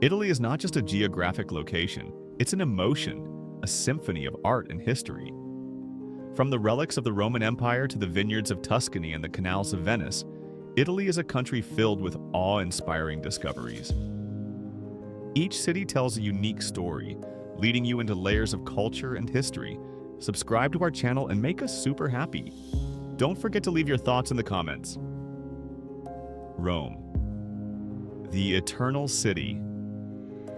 Italy is not just a geographic location, it's an emotion, a symphony of art and history. From the relics of the Roman Empire to the vineyards of Tuscany and the canals of Venice, Italy is a country filled with awe-inspiring discoveries. Each city tells a unique story, leading you into layers of culture and history. Subscribe to our channel and make us super happy. Don't forget to leave your thoughts in the comments. Rome, the eternal city.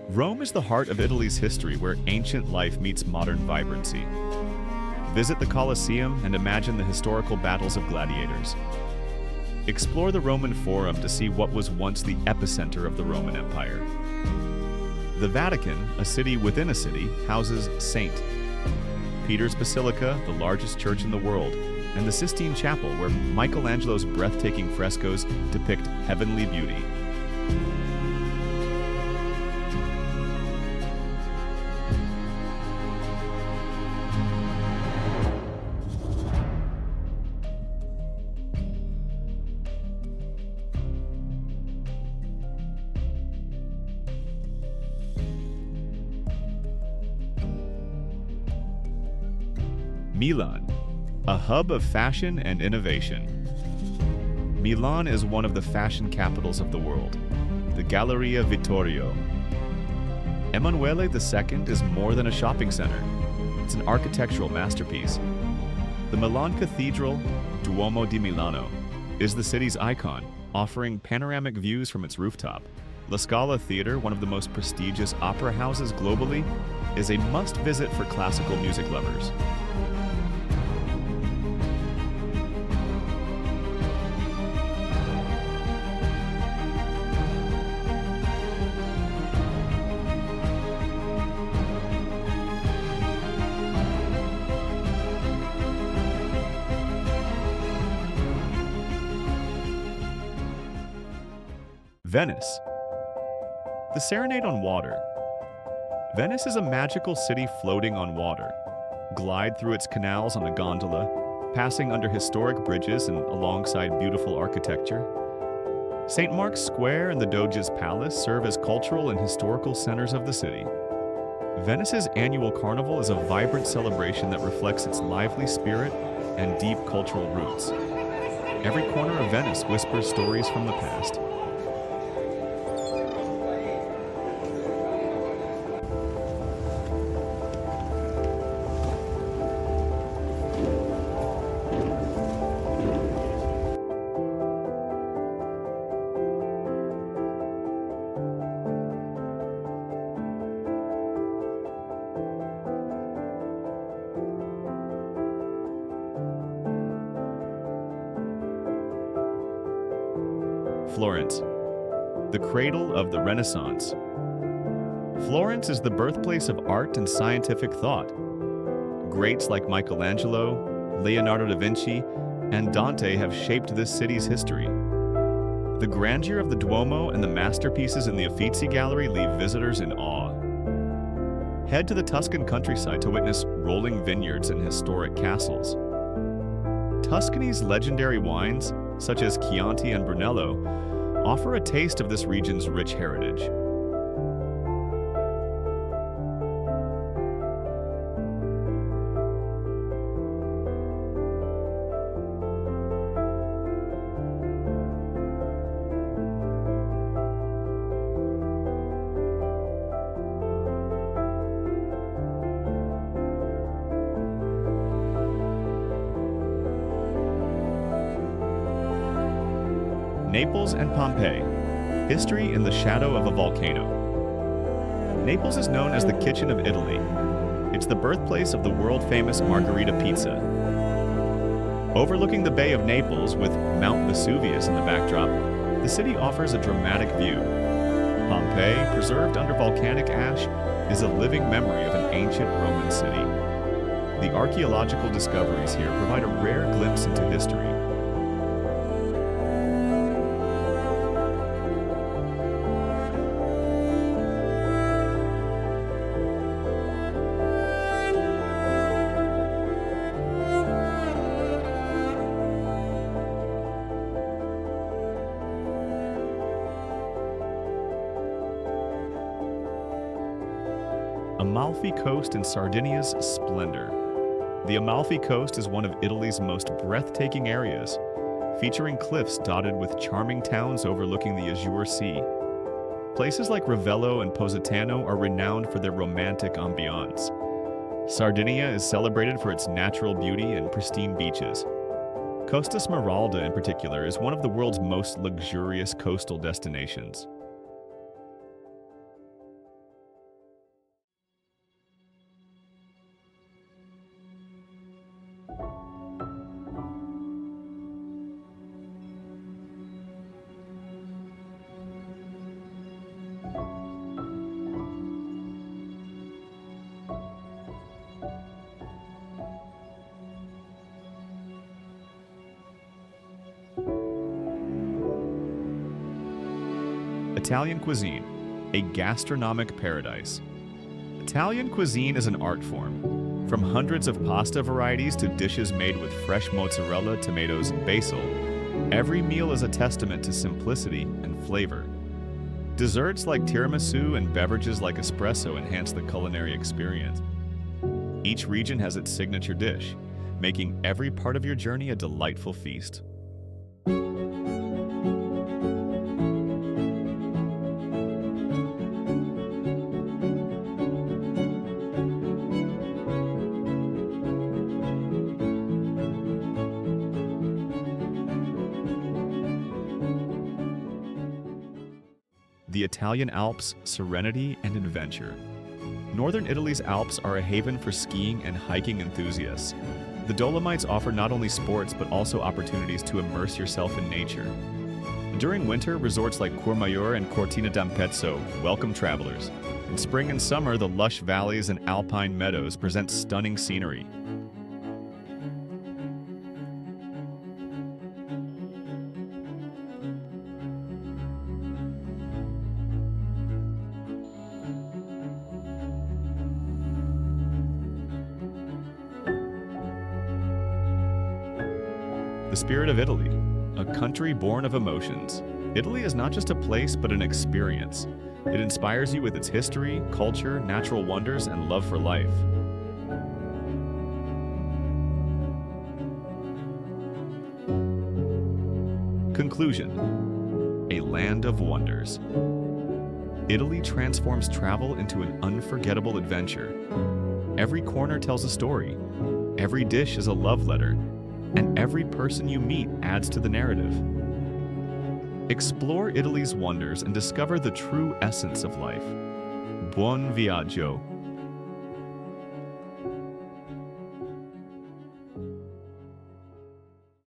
Rome is the heart of Italy's history, where ancient life meets modern vibrancy. Visit the Colosseum and imagine the historical battles of gladiators. Explore the Roman Forum to see what was once the epicenter of the Roman Empire. The Vatican, a city within a city, houses St. Peter's Basilica, the largest church in the world, and the Sistine Chapel, where Michelangelo's breathtaking frescoes depict heavenly beauty. Milan, a hub of fashion and innovation. Milan is one of the fashion capitals of the world, the Galleria Vittorio. Emanuele II is more than a shopping center. It's an architectural masterpiece. The Milan Cathedral, Duomo di Milano, is the city's icon, offering panoramic views from its rooftop. La Scala Theatre, one of the most prestigious opera houses globally, is a must-visit for classical music lovers. Venice, the Serenade on Water. Venice is a magical city floating on water. Glide through its canals on a gondola, passing under historic bridges and alongside beautiful architecture. St. Mark's Square and the Doge's Palace serve as cultural and historical centers of the city. Venice's annual carnival is a vibrant celebration that reflects its lively spirit and deep cultural roots. Every corner of Venice whispers stories from the past. Florence, the cradle of the Renaissance. Florence is the birthplace of art and scientific thought. Greats like Michelangelo, Leonardo da Vinci, and Dante have shaped this city's history. The grandeur of the Duomo and the masterpieces in the Uffizi Gallery leave visitors in awe. Head to the Tuscan countryside to witness rolling vineyards and historic castles. Tuscany's legendary wines, such as Chianti and Brunello, offer a taste of this region's rich heritage. Naples and Pompeii, history in the shadow of a volcano. Naples is known as the kitchen of Italy. It's the birthplace of the world-famous margherita pizza. Overlooking the Bay of Naples with Mount Vesuvius in the backdrop, the city offers a dramatic view. Pompeii, preserved under volcanic ash, is a living memory of an ancient Roman city. The archaeological discoveries here provide a rare glimpse into history. Amalfi Coast in Sardinia's splendor. The Amalfi Coast is one of Italy's most breathtaking areas, featuring cliffs dotted with charming towns overlooking the Azure Sea. Places like Ravello and Positano are renowned for their romantic ambiance. Sardinia is celebrated for its natural beauty and pristine beaches. Costa Smeralda, in particular, is one of the world's most luxurious coastal destinations. Italian cuisine, a gastronomic paradise. Italian cuisine is an art form. From hundreds of pasta varieties to dishes made with fresh mozzarella, tomatoes, and basil, every meal is a testament to simplicity and flavor. Desserts like tiramisu and beverages like espresso enhance the culinary experience. Each region has its signature dish, making every part of your journey a delightful feast. The Italian Alps, serenity and adventure. Northern Italy's Alps are a haven for skiing and hiking enthusiasts. The Dolomites offer not only sports but also opportunities to immerse yourself in nature. During winter, resorts like Courmayeur and Cortina d'Ampezzo welcome travelers. In spring and summer, the lush valleys and alpine meadows present stunning scenery. The spirit of Italy, a country born of emotions. Italy is not just a place, but an experience. It inspires you with its history, culture, natural wonders, and love for life. Conclusion: a land of wonders. Italy transforms travel into an unforgettable adventure. Every corner tells a story. Every dish is a love letter. And every person you meet adds to the narrative. Explore Italy's wonders and discover the true essence of life. Buon viaggio!